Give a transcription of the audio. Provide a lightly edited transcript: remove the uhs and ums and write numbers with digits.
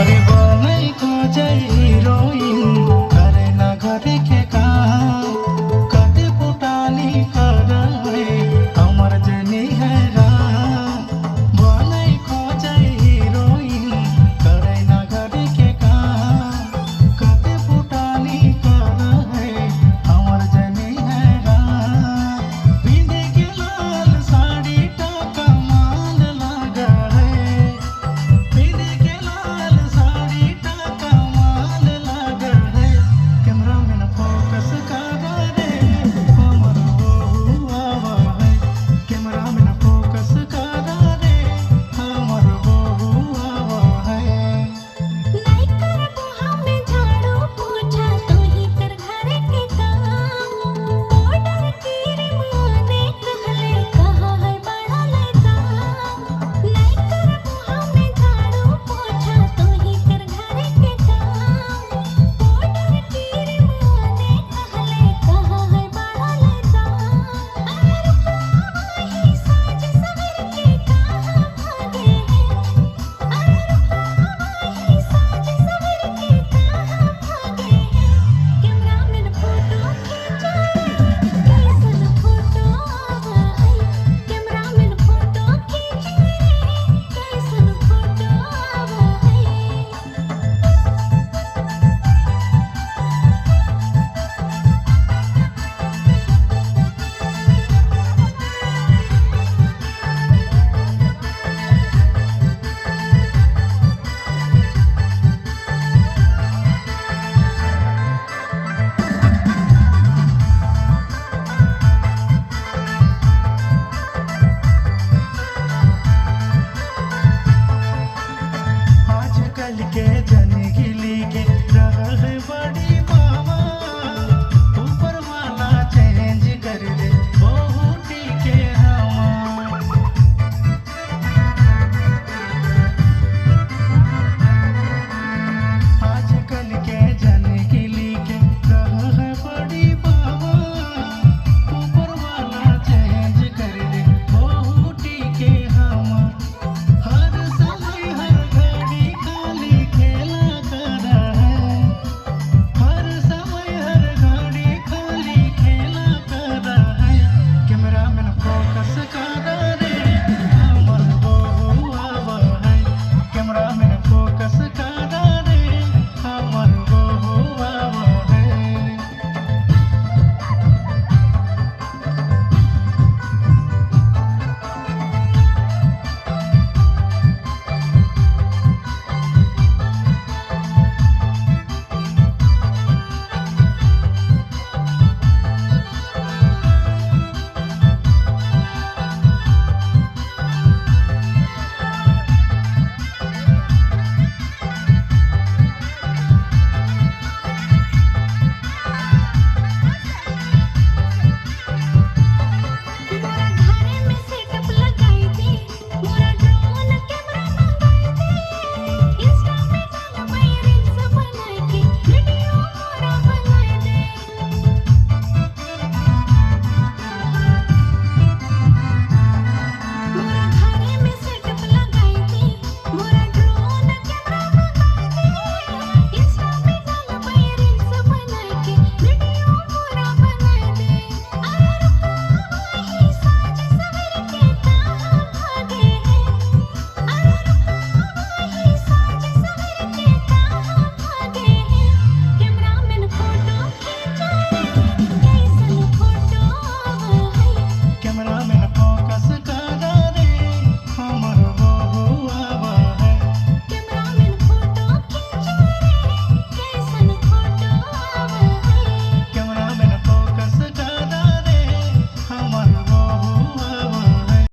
अरे बनई को जाई हीरोइन करे ना घरे के काम कते पुटानी करे हमर जनी है राम बनई को जाई हीरोइन करे ना घरे के काम कते पुटानी करे हमर जनी है राम पिंधे के लाल साड़ी टा कमाल लगा है पिंधे के लाल साड़ी टा कमाल लगा है कैमरा में न फोकस करा रे हमर बहू आवा है कैमरा में न फोकस करा रे हमर बहू आवा है। नहीं करबो हमें झाड़ू पोछा तू ही कर घर के काम बॉर्डर की रिमाने कहले कहा है बड़ा लड़का नहीं करबो हमें झाड़ू पोछा तू ही कर घर के काम बॉर्डर की रिमाने कहले कहा है बड़ा लड़का अरे वही साज सवर के कहाँ भागे हैं अरे वही साज सवर के कहाँ भागे हैं कैमरामैन फोटो खींचाए कैसन फोटो आवा है कैमरामैन फोटो खींचाए कैसन फोटो आवा है। आजकल के जिंदगी